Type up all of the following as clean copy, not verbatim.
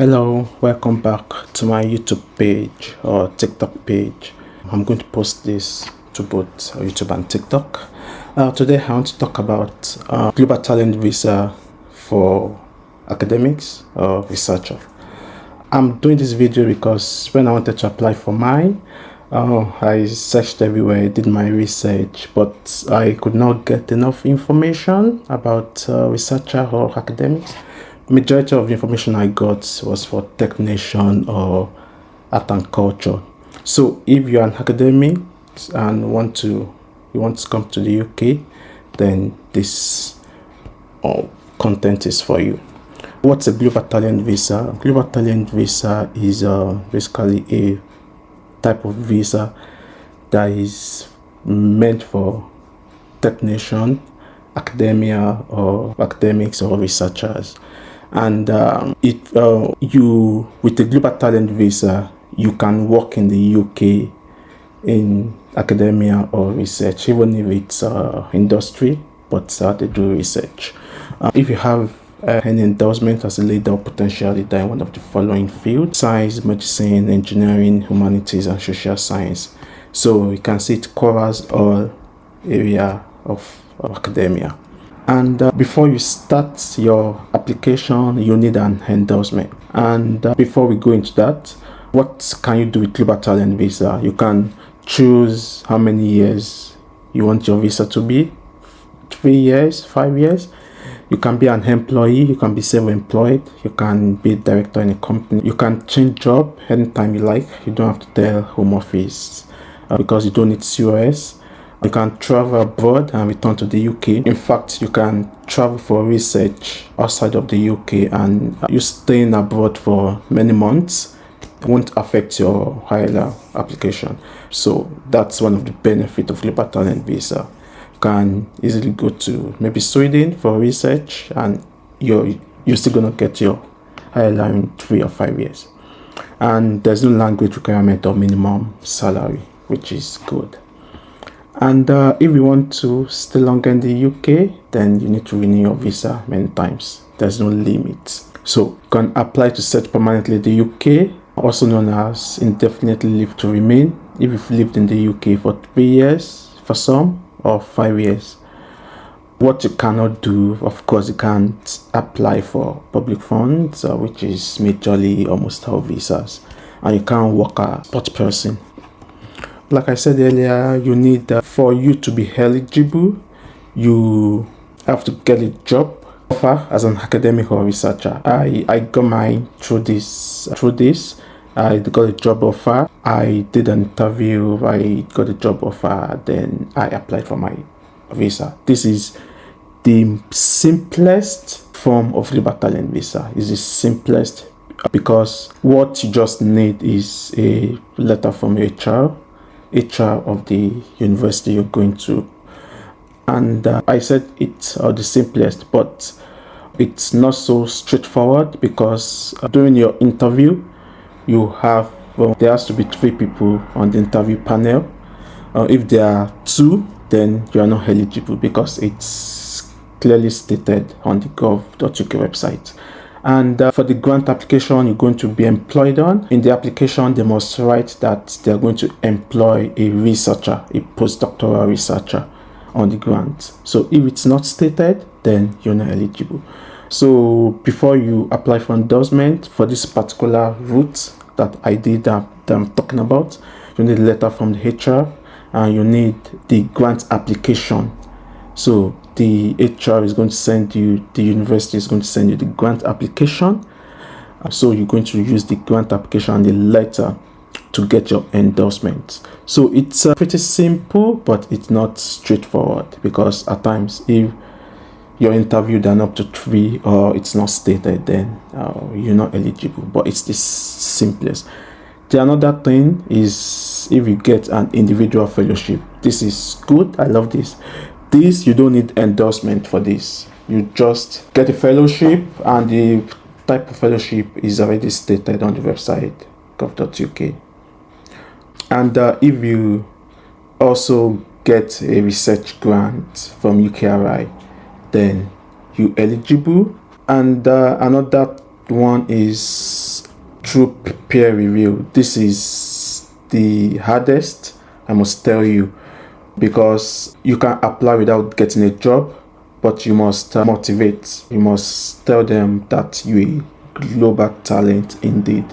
Hello, welcome back to my YouTube page or TikTok page. I'm going to post this to both YouTube and TikTok. Today I want to talk about global talent visa for academics or researcher. I'm doing this video because when I wanted to apply for mine, I searched everywhere, did my research, but I could not get enough information about researcher or academics. Majority of the information I got was for technician or art and culture. So if you're an academic and you want to come to the UK, then this content is for you. What's a global talent visa? Global talent visa is basically a type of visa that is meant for technician, academia or academics or researchers. And with a global talent visa, you can work in the UK in academia or research, even if it's industry, but they do research. If you have an endorsement as a leader or potential leader in one of the following fields: science, medicine, engineering, humanities, and social science. So you can see it covers all area of academia. And before you start your application, you need an endorsement. And before we go into that, what can you do with global talent visa? You can choose how many years you want your visa to be: 3 years, 5 years. You can be an employee, you can be self-employed, you can be a director in a company. You can change job anytime you like. You don't have to tell home office because you don't need COS. You can travel abroad and return to the UK. In fact, you can travel for research outside of the UK, and you staying abroad for many months won't affect your higher application. So that's one of the benefits of global talent visa. You can easily go to maybe Sweden for research, and you're still gonna get your higher in 3 or 5 years. And there's no language requirement or minimum salary, which is good. And if you want to stay longer in the UK, then you need to renew your visa many times. There's no limit. So you can apply to settle permanently in the UK, also known as indefinite leave to remain, if you've lived in the UK for 3 years for some, or 5 years. What you cannot do, of course, you can't apply for public funds, which is majorly almost all visas, and you can't work as a sports person. Like I said earlier, you need for you to be eligible, you have to get a job offer as an academic or researcher. I got mine through this. I got a job offer. I did an interview. I got a job offer. Then I applied for my visa. This is the simplest form of global talent visa. It's the simplest because what you just need is a letter from HR of the university you're going to. And I said it's the simplest, but it's not so straightforward because during your interview you have there has to be 3 people on the interview panel. If there are 2, then you are not eligible because it's clearly stated on the gov.uk website. And for the grant application you're going to be employed on, in the application they must write that they're going to employ a researcher, a postdoctoral researcher on the grant. So if it's not stated, then you're not eligible. So before you apply for endorsement for this particular route that I did that I'm talking about, you need a letter from the HR and you need the grant application. So the HR is going to send you, the university is going to send you the grant application. So you're going to use the grant application and the letter to get your endorsement. So it's pretty simple, but it's not straightforward because at times if you're interviewed and up to 3 or it's not stated, then you're not eligible. But it's the simplest. The another thing is if you get an individual fellowship. This is good. I love this. You don't need endorsement for this. You just get a fellowship, and the type of fellowship is already stated on the website gov.uk. And if you also get a research grant from UKRI, then you're eligible. And another one is through peer review. This is the hardest, I must tell you, because you can apply without getting a job, but you must motivate. You must tell them that you're a global talent indeed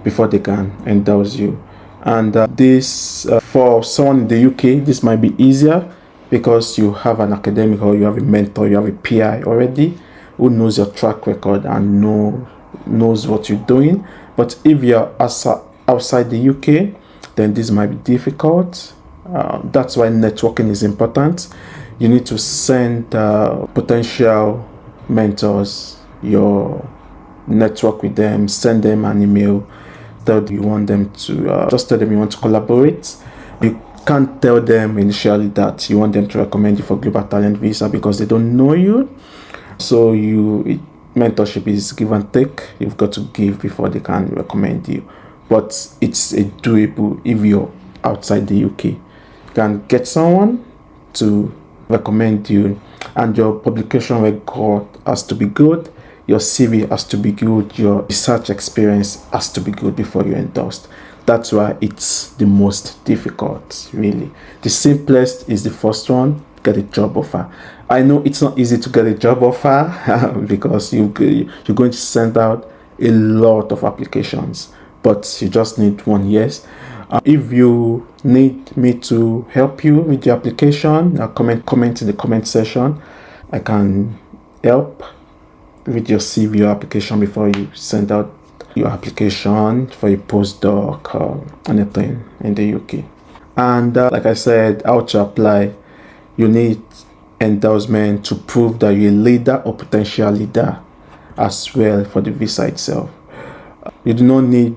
before they can endorse you. And this for someone in the UK, this might be easier because you have an academic or you have a mentor, you have a PI already who knows your track record and knows what you're doing. But if you're outside the UK, then this might be difficult. That's why networking is important. You need to send potential mentors your network with them, send them an email, tell them you want them to just tell them you want to collaborate. You can't tell them initially that you want them to recommend you for global talent visa because they don't know you. So mentorship is give and take. You've got to give before they can recommend you. But it's doable if you're outside the UK. You can get someone to recommend you, and your publication record has to be good, your CV has to be good, your research experience has to be good before you're endorsed. That's why it's the most difficult, really. The simplest is the first one, get a job offer. I know it's not easy to get a job offer because you're going to send out a lot of applications, but you just need 1 year. If you need me to help you with your application, comment in the comment section. I can help with your CV, your application before you send out your application for a postdoc or anything in the UK. And like I said, how to apply, you need endorsement to prove that you're a leader or potential leader as well for the visa itself. You do not need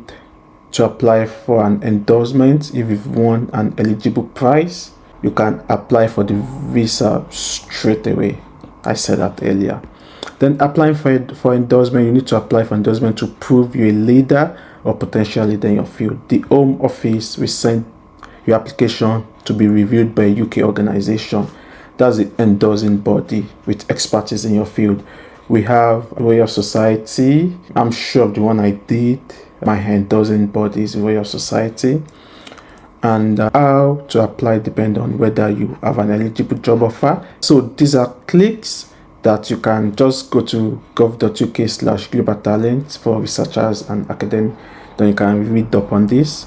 to apply for an endorsement if you've won an eligible prize. You can apply for the visa straight away. I said that earlier. Then applying for endorsement, you need to apply for endorsement to prove you're a leader or potential leader in your field. The Home Office will send your application to be reviewed by a UK organization. That's the endorsing body with expertise in your field. We have Royal Society. I'm sure of the one I did. My endorsing body is Royal Society. And how to apply depend on whether you have an eligible job offer. So these are clicks that you can just go to gov.uk/global talent for researchers and academics. Then you can read up on this.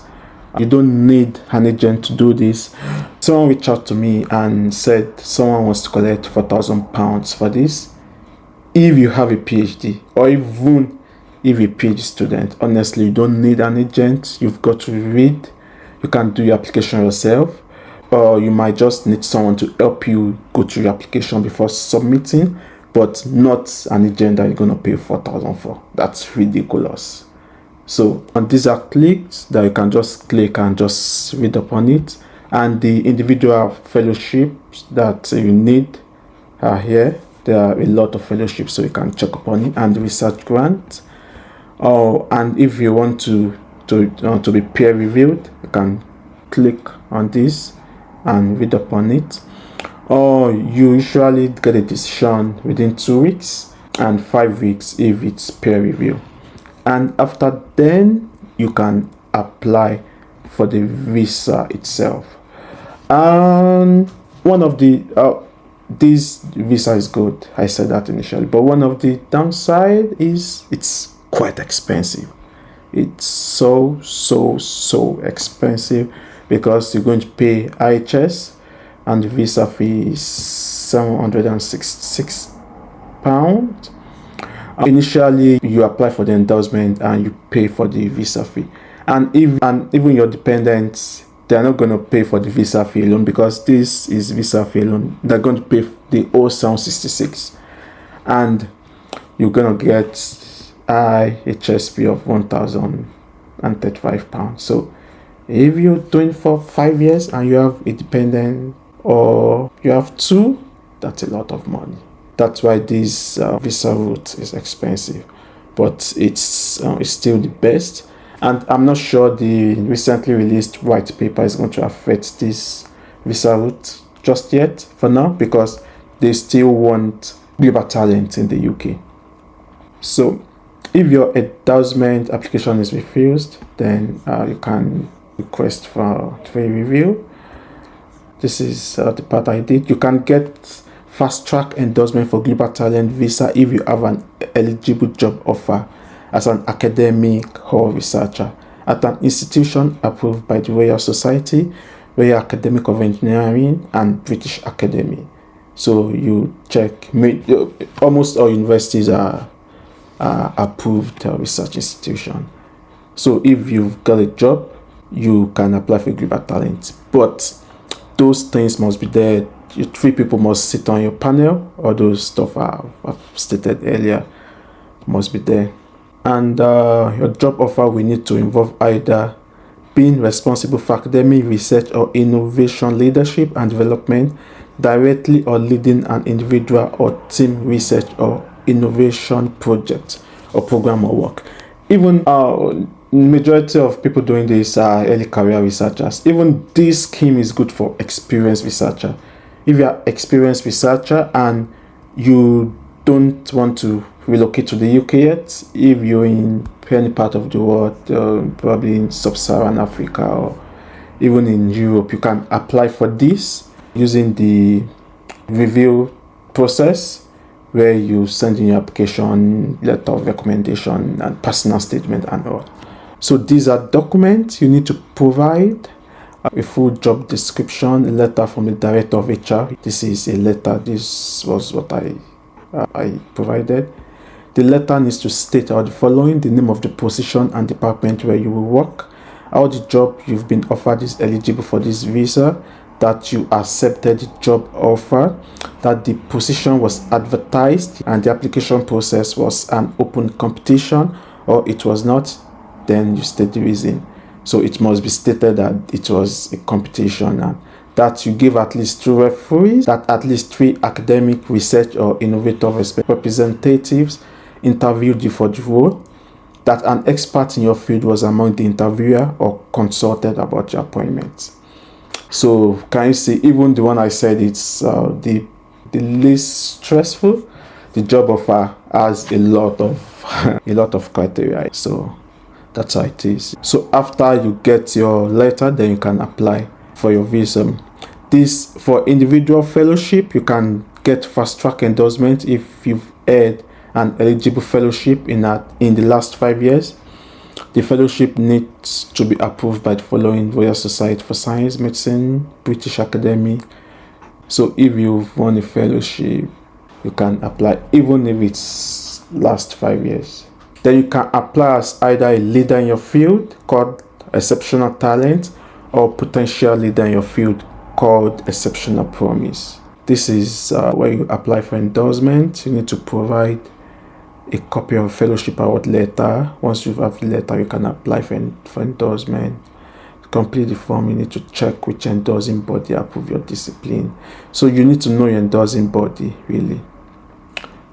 You don't need an agent to do this. Someone reached out to me and said someone wants to collect £4,000 for this. If you have a PhD or even if you're a PhD student, honestly, you don't need an agent. You've got to read. You can do your application yourself, or you might just need someone to help you go through your application before submitting, but not an agent that you're going to pay £4,000 for. That's ridiculous. So, and these are clicks that you can just click and just read upon it. And the individual fellowships that you need are here. There are a lot of fellowships, so you can check upon it. And the research grant. Oh, and if you want to be peer reviewed, you can click on this and read upon it. Or you usually get a decision within 2 weeks and 5 weeks if it's peer review. And after then, you can apply for the visa itself. And one of the this visa is good. I said that initially, but one of the downside is it's quite expensive. It's so expensive because you're going to pay IHS, and the visa fee is £766. Initially, you apply for the endorsement and you pay for the visa fee, and even your dependents, they're not going to pay for the visa fee alone because this is visa fee alone. They're going to pay the whole £766, and you're going to get IHS fee of £1,035. So if you're doing for 5 years and you have a dependent or you have 2, that's a lot of money. That's why this visa route is expensive, but it's still the best. And I'm not sure the recently released white paper is going to affect this visa route just yet for now, because they still want global talent in the UK. So If your endorsement application is refused, then you can request for a review. This is the part I did. You can get fast track endorsement for Global Talent Visa if you have an eligible job offer as an academic or researcher at an institution approved by the Royal Society, Royal Academy of Engineering, and British Academy. So you check, almost all universities are approved research institution. So if you've got a job, you can apply for Global Talent. But those things must be there. 3 people must sit on your panel. All those stuff I've stated earlier must be there. And your job offer will need to involve either being responsible for academic research or innovation leadership and development, directly or leading an individual or team research or innovation project or program or work. Even majority of people doing this are early career researchers. Even this scheme is good for experienced researcher. If you are experienced researcher and you don't want to relocate to the UK yet, if you're in any part of the world, probably in sub-Saharan Africa or even in Europe, you can apply for this using the review process, where you send in your application, letter of recommendation, and personal statement and all. So these are documents you need to provide: a full job description, a letter from the director of HR. This is a letter. This was what I provided. The letter needs to state the following: the name of the position and department where you will work, how the job you've been offered is eligible for this visa, that you accepted the job offer, that the position was advertised and the application process was an open competition, or it was not. Then you state the reason. So it must be stated that it was a competition, and that you give at least 2 referees, that at least 3 academic, research, or innovative representatives interviewed you for the role, that an expert in your field was among the interviewer or consulted about your appointment. So can you see, even the one I said, it's the least stressful. The job offer has a lot of a lot of criteria. So that's how it is. So after you get your letter, then you can apply for your visa. This, for individual fellowship, you can get fast track endorsement if you've had an eligible fellowship in the last 5 years. The fellowship needs to be approved by the following: Royal Society for Science, Medicine, British Academy. So if you've won a fellowship, you can apply even if it's last 5 years. Then you can apply as either a leader in your field called exceptional talent, or potential leader in your field called exceptional promise. This is where you apply for endorsement. You need to provide a copy of a fellowship award letter. Once you have the letter, you can apply for endorsement. To complete the form, you need to check which endorsing body approve your discipline. So you need to know your endorsing body, really.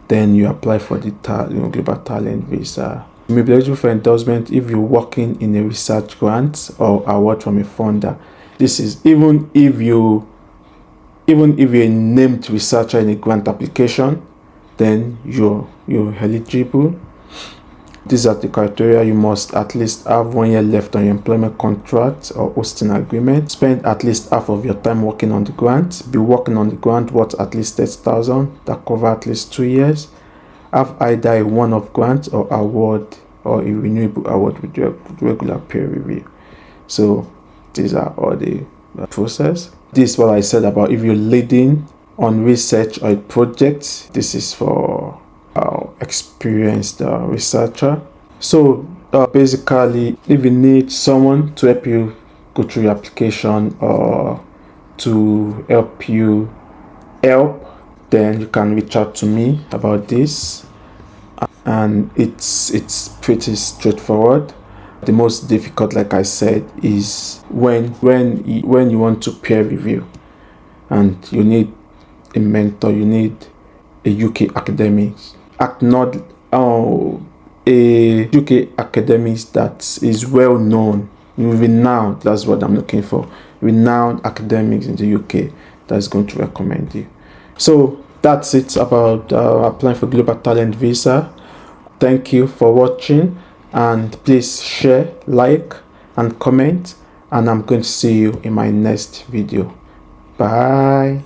Then you apply for the Global Talent Visa. You may be eligible for endorsement if you're working in a research grant or award from a funder. This is even if you're a named researcher in a grant application, then you're eligible. These are the criteria. You must at least have 1 year left on your employment contract or hosting agreement. Spend at least half of your time working on the grant. Be working on the grant worth at least 30,000. That cover at least 2 years. Have either a one-off grant or award, or a renewable award with regular peer review. So these are all the process. This is what I said about if you're leading on research or a project. This is for experienced researcher. So basically, if you need someone to help you go through your application or to help you then you can reach out to me about this, and it's pretty straightforward. The most difficult, like I said, is when you want to peer review and you need a mentor, you need a UK academic, not a UK academic that is well known, renowned. That's what I'm looking for. Renowned academics in the UK that's going to recommend you. So that's it about applying for Global Talent Visa. Thank you for watching, and please share, like, and comment, and I'm going to see you in my next video. Bye.